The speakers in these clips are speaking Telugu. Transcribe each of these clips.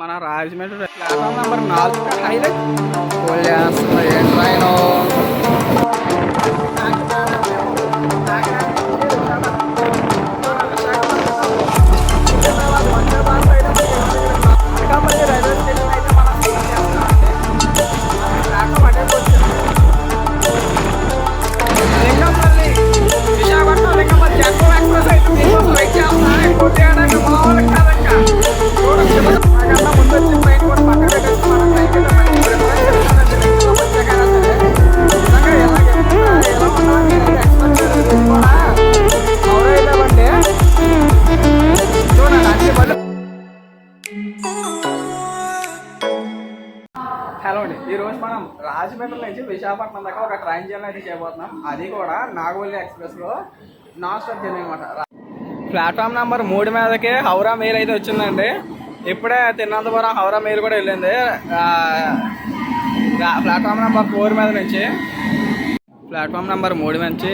మన Rajahmundry platform number 4 highlight train Visakhapatnam Lingampalli జెట్కో ఎక్స్ప్రెస్ అయితే మీకోసం వెయిట్ చేస్తున్నా. ఇంకోటి చేయడానికి మామూలు కాదక్క. చూడండి నాకన్నా ముందు వచ్చి ట్రైన్ కూడా పక్కన పెట్టేసి మన ట్రైన్ కింద పని వచ్చాకైనా సరే నిజంగా ఎలా చెప్తున్నా ఎలా ఉన్నా నేను ఎక్స్పెక్ట్ కూడా అవురైతే చూడండి అన్ని పళ్ళు. హలో అండి, ఈరోజు మనం రాజమండ్రి నుంచి విశాఖపట్నం దాకా ఒక ట్రైన్ జర్నీ అయితే చేయబోతున్నాం. అది కూడా నాగవల్లి ఎక్స్ప్రెస్లో నాన్ స్టాప్ జర్నీ అనమాట. ప్లాట్ఫామ్ నెంబర్ 3 మీదకి హౌరా మెయిల్ అయితే వచ్చిందండి. ఇప్పుడే తిరువనంతపురం హౌరా మెయిల్ కూడా వెళ్ళింది. ప్లాట్ఫామ్ నెంబర్ 4 మీద నుంచి ప్లాట్ఫామ్ నెంబర్ 3 నుంచి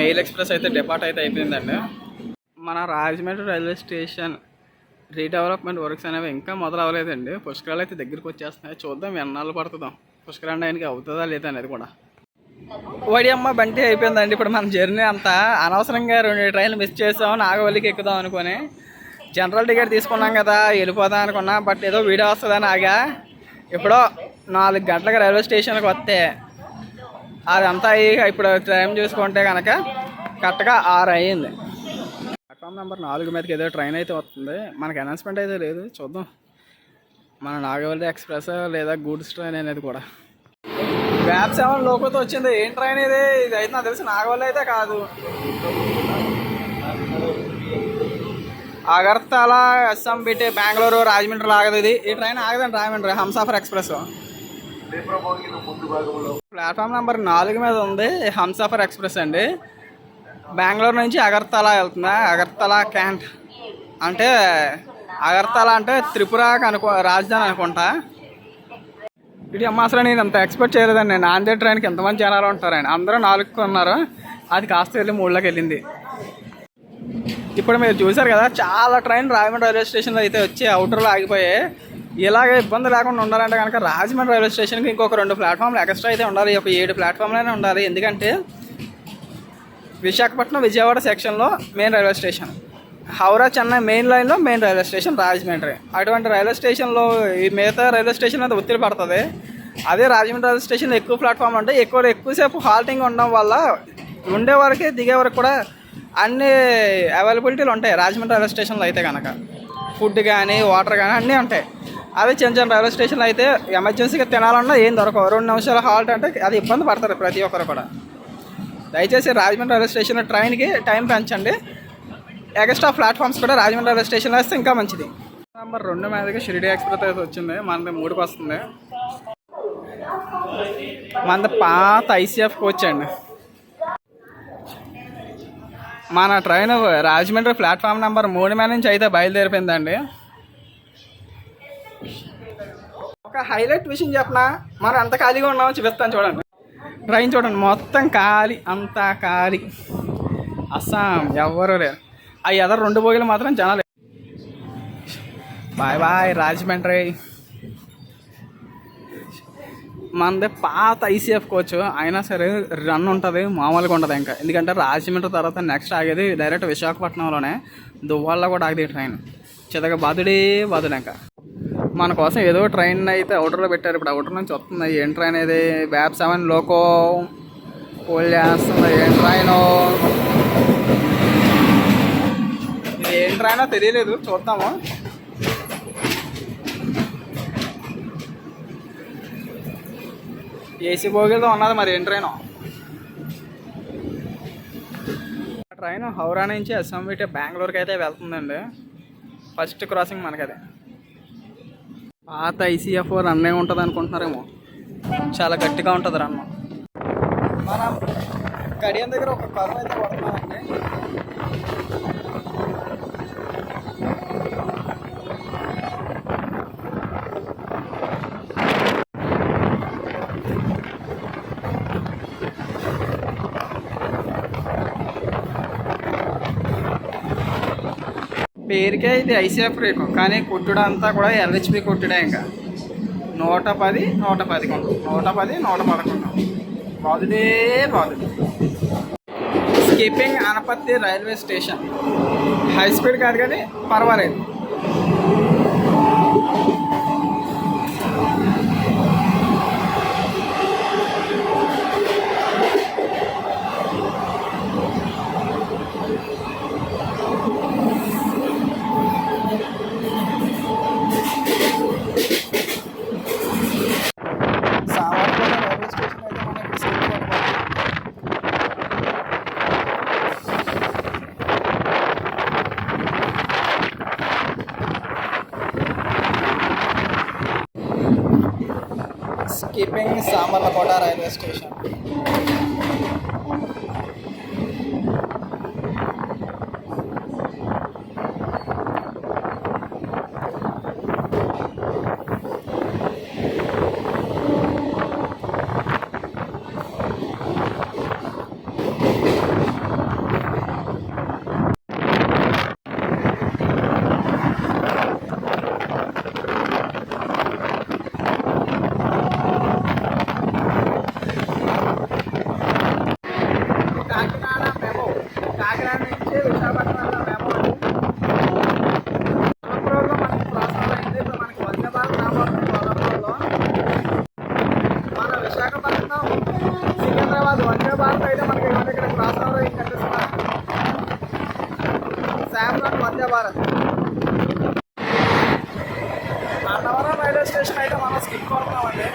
మెయిల్ ఎక్స్ప్రెస్ అయితే డిపార్ట్ అయితే అయిపోయిందండి. మన Rajahmundry railway station redevelopment works అనేవి ఇంకా మొదలు అవ్వలేదండి. పుష్కరాలు అయితే దగ్గరికి వచ్చేస్తున్నాయి. చూద్దాం ఎన్నాళ్ళు పడుతుందాం పుష్కరాలు ఆయనకి అవుతుందా లేదా అనేది కూడా. వడియమ్మ బంటి అయిపోయిందండి. ఇప్పుడు మన జర్నీ అంతా అనవసరంగా 2 ట్రైన్లు మిస్ చేసాం. నాగవల్లికి ఎక్కుదాం అనుకుని జనరల్ టికెట్ తీసుకున్నాం కదా, వెళ్ళిపోదాం అనుకున్నా. బట్ ఏదో వీడియో వస్తుందని ఆగా. ఇప్పుడు 4 గంటలకు రైల్వే స్టేషన్కి వస్తే అదంతా ఇప్పుడు టైం చూసుకుంటే కనుక కరెక్ట్గా 6 అయ్యింది. ప్లాట్ఫామ్ నెంబర్ 4 మీదకి ఏదో ట్రైన్ అయితే వస్తుంది. మనకి అనౌన్స్మెంట్ అయితే లేదు, చూద్దాం. మన నాగవల్లి ఎక్స్ప్రెస్ లేదా గూడ్స్ ట్రైన్ అనేది కూడా వ్యాప్ 7 లోకోతో వచ్చింది. ఏం ట్రైన్ ఇది అయితే నాకు తెలిసి నాగవల్లి అయితే కాదు. అగర్తల ఎస్ఎంబిటి బెంగళూరు రాజమండ్రి లాగదు ఇది. ఈ ట్రైన్ ఆగదండి Rajahmundry Humsafar express. Platform number 4 మీద ఉంది హంసాఫర్ ఎక్స్ప్రెస్ అండి. బెంగళూరు నుంచి అగర్తల వెళ్తుందా. అగర్తల క్యాంట్ అంటే అగర్తల అంటే త్రిపురకి రాజధాని అనుకుంటా. ఇది అమ్మ అసలు నేను అంత ఎక్స్పెక్ట్ చేయలేదండి. నాందేడ్ ట్రైన్కి ఎంతమంది జనాలు ఉంటారండి. అందరూ 4కి ఉన్నారు, అది కాస్త వెళ్ళి 3లోకి వెళ్ళింది. ఇప్పుడు మీరు చూసారు కదా, చాలా ట్రైన్ రాజమండ్రి రైల్వే స్టేషన్లో అయితే వచ్చి అవుటర్లో ఆగిపోయాయి. ఇలాగే ఇబ్బంది లేకుండా ఉండాలంటే కనుక రాజమండ్రి రైల్వే స్టేషన్కి ఇంకొక 2 ప్లాట్ఫామ్లు ఎక్స్ట్రా అయితే ఉండాలి. ఒక 7 ప్లాట్ఫామ్లైనా ఉండాలి. ఎందుకంటే విశాఖపట్నం విజయవాడ సెక్షన్లో main railway station, Howrah Chennai main లైన్లో మెయిన్ రైల్వే స్టేషన్ రాజమండ్రి. అటువంటి రైల్వే స్టేషన్లో ఈ మిగతా రైల్వే స్టేషన్ మీద ఒత్తిడి పడుతుంది. అదే రాజమండ్రి రైల్వే స్టేషన్లో ఎక్కువ ప్లాట్ఫామ్ అంటే ఎక్కువసేపు హాల్టింగ్ ఉండడం వల్ల ఉండే వరకే దిగే వరకు కూడా అన్ని అవైలబిలిటీలు ఉంటాయి. రాజమండ్రి రైల్వే స్టేషన్లో అయితే కనుక ఫుడ్ కానీ వాటర్ కానీ అన్నీ ఉంటాయి. అదే చిన్న చిన్న రైల్వే స్టేషన్లో అయితే ఎమర్జెన్సీగా తినాలన్నా ఏం దొరకవు. 2 నిమిషాల హాల్ట్ అంటే అది ఇబ్బంది పడతారు ప్రతి ఒక్కరు కూడా. దయచేసి రాజమండ్రి రైల్వే స్టేషన్ ట్రైన్కి టైం పెంచండి. ఎక్స్ట్రా ప్లాట్ఫామ్స్ కూడా రాజమండ్రి రైల్వే స్టేషన్లో వేస్తే ఇంకా మంచిది. నెంబర్ 2 మీదకి షిరిడి ఎక్స్ప్రెస్ అయితే వచ్చింది. మనది 3కి వస్తుంది. మనది పాత ఐసీఎఫ్ కోచ్ అండి. మన ట్రైన్ రాజమండ్రి ప్లాట్ఫామ్ నెంబర్ 3 మీద నుంచి అయితే బయలుదేరిపోయిందండి. ఒక హైలైట్ విషయం చెప్పనా, మనం ఎంత ఖాళీగా ఉన్నామో చూపిస్తాను చూడండి. ట్రైన్ చూడండి, మొత్తం ఖాళీ, అంతా ఖాళీ. అస్సాం ఎవరు లేరు. ఆ ఎదరు 2 బోగీలు మాత్రం జనాలు. Bye bye Rajahmundry. మనది పాత ఐసీఎఫ్ కోచ్ అయినా సరే రన్ ఉంటుంది, మామూలుగా ఉంటుంది ఇంకా. ఎందుకంటే రాజమండ్రి తర్వాత నెక్స్ట్ ఆగేది డైరెక్ట్ విశాఖపట్నంలోనే. దువ్వాళ్ళలో కూడా ఆగేది ట్రైన్. చితక బాధుడే బాధుడు ఇంకా. మన కోసం ఏదో ట్రైన్ అయితే అవుటర్లో పెట్టారు. ఇప్పుడు అవుటర్ నుంచి వస్తుంది. ఏం ట్రైన్ ఇది? వ్యాప్ 7 లోకో పోల్ చేస్తుంది. ఏం ట్రైను ఇది? ఏం ట్రైనో తెలియలేదు, చూద్దాము. ఏసీ బోగిలతో ఉన్నది, మరి ఏం ట్రైను? ట్రైన్ హౌరా నుంచి ఎస్ఎంబిటి బెంగళూరుకి అయితే వెళ్తుందండి. ఫస్ట్ క్రాసింగ్ మనకి అది. పాత ఐసీఎఫ్ రన్నే ఉంటుంది అనుకుంటున్నారేమో, చాలా గట్టిగా ఉంటుంది రన్. మనం కడియం దగ్గర ఒక కర్వ్ అయితే పడుతున్నామండి. పేరుకే ఇది ఐసీఎఫ్ రేకు, కానీ కొట్టుడు అంతా కూడా ఎల్హెచ్పి కొట్టుడే. ఇంకా 110, 110 కొంటాం, 110, 111 బాదుడే బాదుడు. Skipping Anaparthi railway station. High speed కాదు కానీ పర్వాలేదు. Skipping Samarlakota railway station. Vande Bharat అయితే మనకి ఇక్కడ క్రాస్ ఓవర్ కనిపిస్తున్నా శాంసంగ్ వందే భారత్. అన్నవరం రైల్వే స్టేషన్ అయితే మనం స్కిప్ కొడుతున్నామండి.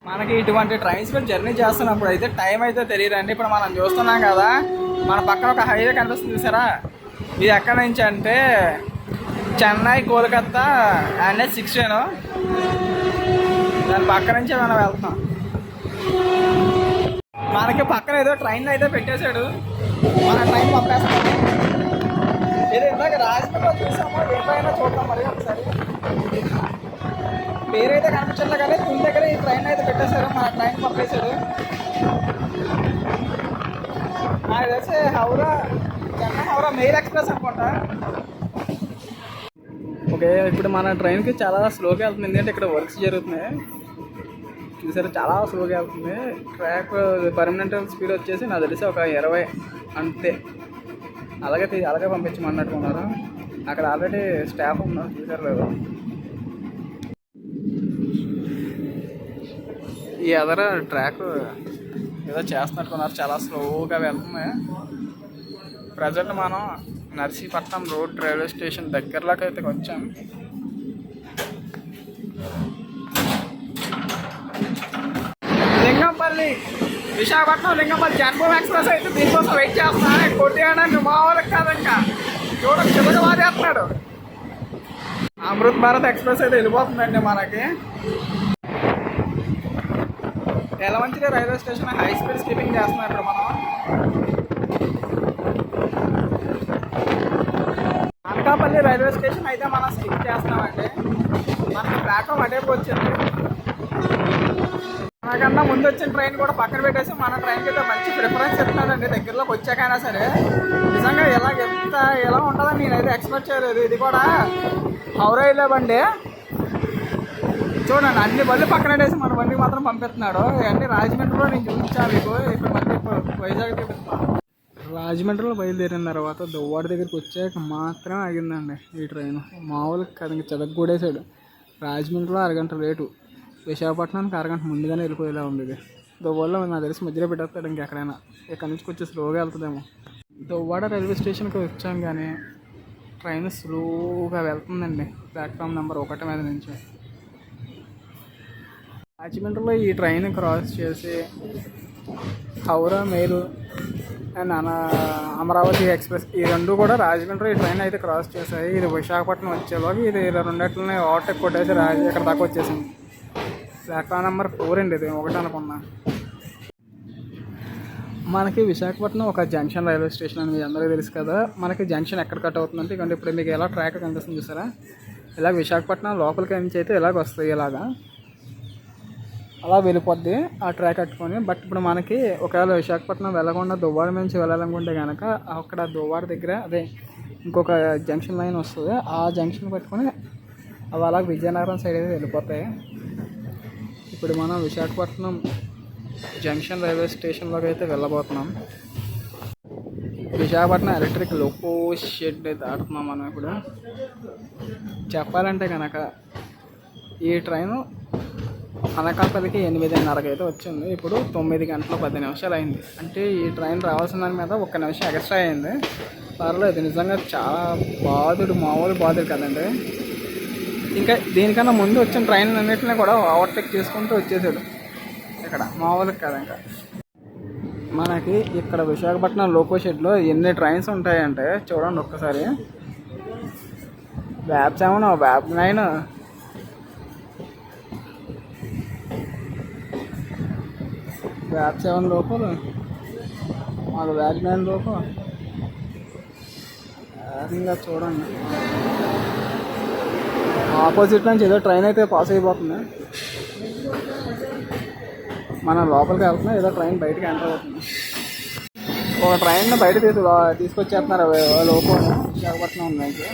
మనకి ఇటువంటి ట్రైన్స్లో జర్నీ చేస్తున్నప్పుడు అయితే టైం అయితే తెలియదండి. ఇప్పుడు మనం చూస్తున్నాం కదా, మన పక్కన ఒక హైవే కనిపిస్తుంది చూసారా, ఇది ఎక్కడి నుంచి అంటే చెన్నై కోల్కతా NH16. దాని పక్క నుంచే మనం వెళ్తాం. మనకి పక్కన ఏదో ట్రైన్ అయితే పెట్టేశాడు, మన ట్రైన్ పంపేస్తాం. ఇది ఇందాక రాజమండ్రిలో చూసామో ఎప్పుడైనా చూద్దాం మరి ఒకసారి. పేరైతే కనిపించట్లే కానీ దీని దగ్గర ఈ ట్రైన్ అయితే పెట్టేశారు, మన ట్రైన్ పంపేశాడు. నాకు తెలిసి చెన్నై హౌరా మెయిల్ ఎక్స్ప్రెస్ అనుకుంటా. ఓకే, ఇప్పుడు మన ట్రైన్కి చాలా స్లోగా వెళ్తుంది, ఎందుకంటే ఇక్కడ వర్క్స్ జరుగుతున్నాయి చూసారు, చాలా స్లోగా వెళ్తుంది. ట్రాక్ పర్మనెంట్ స్పీడ్ వచ్చేసి నాకు తెలిసి ఒక 20 అంతే. అలాగే పంపించమన్నట్టుకున్నారు. అక్కడ ఆల్రెడీ స్టాఫ్ ఉన్నారు చూసారు లేదు. ఈ ఎదర ట్రాక్ ఏదో చేస్తున్నట్టుకున్నారు, చాలా స్లోగా వెళ్తుంది. ప్రజెంట్ మనం నర్సీపట్నం రోడ్ రైల్వే స్టేషన్ దగ్గరలోకి అయితే వచ్చాం. లింగంపల్లి విశాఖపట్నం లింగంపల్లి జన్మభూమి ఎక్స్ప్రెస్ అయితే దీనికోసం వెయిట్ చేస్తున్నా. కొట్టేయడానికి మామూలుగా కాదు, ఇంకా చూడండి చివరి వారేస్తున్నాడు. అమృత్ భారత్ ఎక్స్ప్రెస్ అయితే వెళ్ళిపోతుందండి మనకి. Yelamanchili railway station high speed skipping చేస్తున్నాం ఇప్పుడు మనం. అనకాపల్లి రైల్వే స్టేషన్ అయితే మనం స్కిప్ చేస్తున్నామండి. మనకి ప్లాట్ఫామ్ అటేపు వచ్చింది. మనకన్నా ముందు వచ్చిన ట్రైన్ కూడా పక్కన పెట్టేసి మన ట్రైన్కి అయితే మంచి ప్రిఫరెన్స్ ఇస్తున్నాడండి. దగ్గరలోకి వచ్చాకైనా సరే నిజంగా ఎలా ఉంటుందని నేనైతే ఎక్స్పెక్ట్ చేయలేదు. ఇది కూడా హౌరా వెళ్ళే బండి చూడండి, అన్ని బండ్లు పక్కన పెట్టేసి మన బండికి మాత్రం పంపిస్తున్నాడు. ఇవన్నీ రాజమండ్రిలో నేను చూపించాను మీకు. ఇప్పుడు మళ్ళీ వైజాగ్ చూపిస్తాను. రాజమండ్రిలో బయలుదేరిన తర్వాత దువ్వాడ దగ్గరికి వచ్చాక మాత్రమే ఆగిందండి ఈ ట్రైన్. మామూలుగా కదా చెదగ్గూడేసాడు. రాజమండ్రిలో అరగంట లేటు, విశాఖపట్నానికి అరగంట ముందుగానే వెళ్ళిపోయేలా ఉంది. ఇది దువ్వాడలో నాకు తెలిసి మధ్యలో పెట్టేస్తాడు ఇంకెక్కడైనా. ఇక్కడ నుంచి కొంచెం స్లోగా వెళ్తుందేమో. దువ్వాడ రైల్వే స్టేషన్కి వచ్చాం కానీ ట్రైన్ స్లోగా వెళ్తుందండి ప్లాట్ఫామ్ నెంబర్ 1 మీద నుంచి. రాజమండ్రిలో ఈ ట్రైన్ క్రాస్ చేసి Howrah male and Amaravati express ఈ రెండు కూడా రాజమండ్రి ఈ ట్రైన్ అయితే క్రాస్ చేశాయి. ఇది విశాఖపట్నం వచ్చేలోకి ఇది రెండింటిని ఓవర్టేక్ కొట్టేసి ఇక్కడ దాకా వచ్చేసింది. ప్లాట్ఫామ్ నెంబర్ 4 అండి, ఇది 1 అనుకున్నా. మనకి విశాఖపట్నం ఒక జంక్షన్ రైల్వే స్టేషన్ అని మీ అందరికీ తెలుసు కదా. మనకి జంక్షన్ ఎక్కడ కట్ అవుతుందంటే ఇకంటే ఇప్పుడు మీకు ఎలా ట్రాక్ కనిపిస్తుంది చూసారా, ఇలా విశాఖపట్నం లోపలికి నుంచి అయితే ఇలాగ వస్తాయి, ఇలాగా అలా వెళ్ళిపోద్ది ఆ ట్రాక్ కట్టుకొని. బట్ ఇప్పుడు మనకి ఒకవేళ విశాఖపట్నం వెళ్ళకుండా దువ్వాడ నుంచి వెళ్ళాలనుకుంటే కనుక అక్కడ దువ్వాడ దగ్గర అదే ఇంకొక జంక్షన్ లైన్ వస్తుంది, ఆ జంక్షన్ పట్టుకొని అవి అలా విజయనగరం సైడ్ అయితే వెళ్ళిపోతాయి. ఇప్పుడు మనం విశాఖపట్నం జంక్షన్ రైల్వే స్టేషన్లోకి అయితే వెళ్ళబోతున్నాం. విశాఖపట్నం ఎలక్ట్రిక్ లోకో షెడ్ దాటుతున్నాం మనం ఇప్పుడు. చెప్పాలంటే కనుక ఈ ట్రైను అనకాపల్లికి 8:30కి అయితే వచ్చింది. ఇప్పుడు 9 గంటల 10 నిమిషాలు అయింది. అంటే ఈ ట్రైన్ రావాల్సిన దాని మీద 1 నిమిషం ఎక్స్ట్రా అయింది. పర్లేదు, నిజంగా చాలా మామూలు బాధుడు కదండి. ఇంకా దీనికన్నా ముందు వచ్చిన ట్రైన్లు అన్నింటినీ కూడా ఓవర్టేక్ చేసుకుంటూ వచ్చేసాడు. ఇక్కడ మామూలుగా కదా. ఇంకా మనకి ఇక్కడ విశాఖపట్నం లోకో షెడ్లో ఎన్ని ట్రైన్స్ ఉంటాయంటే చూడండి ఒక్కసారి. వ్యాప్ 7, వ్యాప్ 9, వ్యాప్ 7 లోపల మాకు వ్యాప్ 9 లోపల ఇంకా చూడండి. ఆపోజిట్ నుంచి ఏదో ట్రైన్ అయితే పాస్ అయిపోతుంది. మనం లోపలికి వెళ్తున్నాం, ఏదో ట్రైన్ బయటకి ఎంటర్ అవుతుంది. ఒక ట్రైన్ బయట తీసుకొచ్చేస్తున్నారు లోపల విశాఖపట్నం నుంచి.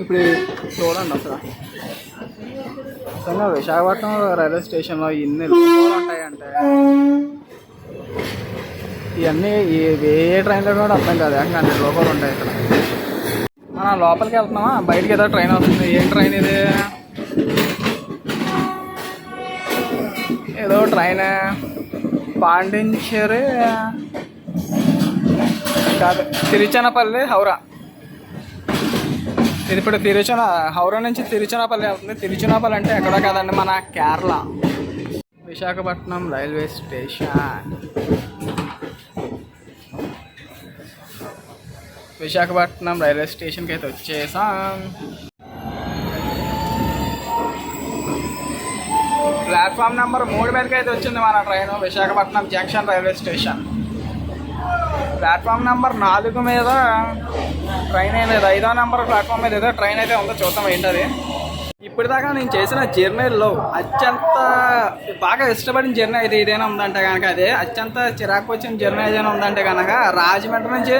ఇప్పుడు చూడండి అసలు నిజంగా విశాఖపట్నం రైల్వే స్టేషన్లో ఎన్ని లోపాలు ఉంటాయంటే ఇవన్నీ ఏ ట్రైన్లో కూడా అర్థం కాదు. అన్ని లోపాలు ఉంటాయి ఇక్కడ. మనం లోపలికి వెళ్తున్నామా, బయటకి ఏదో ట్రైన్ వస్తుంది. ఏం ట్రైన్ ఇది? ఏదో ట్రైన్ పాండిచ్చేరి కాదు, తిరుచనపల్లి హౌరా. ఇప్పుడు హౌరా నుంచి తిరుచనపల్లి వెళ్తుంది. తిరుచనపల్లి అంటే ఎక్కడో కాదండి, మన Kerala. Visakhapatnam railway station. Visakhapatnam railway స్టేషన్కి అయితే వచ్చేసాం. ప్లాట్ఫామ్ నెంబర్ 3 మీదకి అయితే వచ్చింది మన train. Visakhapatnam junction railway station. Platform number 4 మీద ట్రైన్ ఏం లేదు. 5వ నెంబర్ ప్లాట్ఫామ్ మీద ఏదో ట్రైన్ అయితే ఉందో, చూద్దాం ఏంటది. ఇప్పటిదాకా నేను చేసిన జర్నీలో అత్యంత బాగా ఇష్టపడిన జర్నీ అయితే ఏదైనా ఉందంటే కనుక అదే. అత్యంత చిరాకు వచ్చిన జర్నీ ఏదైనా ఉందంటే కనుక రాజమండ్రి నుంచి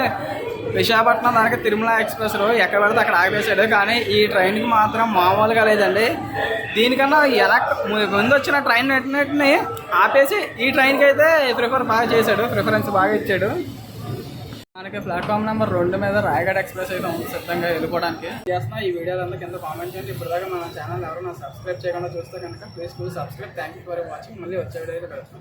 విశాఖపట్నం దానికి తిరుమల ఎక్స్ప్రెస్ ఎక్కడ పడితే అక్కడ ఆగిపేశాడు. కానీ ఈ ట్రైన్కి మాత్రం మామూలుగా లేదండి. దీనికన్నా ముందు వచ్చిన ట్రైన్ నెట్ని ఆపేసి ఈ ట్రైన్కి అయితే ప్రిఫరెన్స్ బాగా ఇచ్చాడు. మనకి ప్లాట్ఫామ్ నెంబర్ 2 మీద రాయగఢ ఎక్స్ప్రెస్ అయితే ఉంది సిద్ధంగా వెళ్ళిపోవడానికి. చేస్తున్నా ఈ వీడియోలు అందరికీ కింద కామెంట్ చేయండి. ఇప్పటిదాకా మన ఛానల్ ఎవరైనా సబ్స్క్రైబ్ చేయకుండా చూస్తే కనుక please subscribe. Thank you for watching. మళ్ళీ వచ్చే వీడియోలో కలుస్తాం.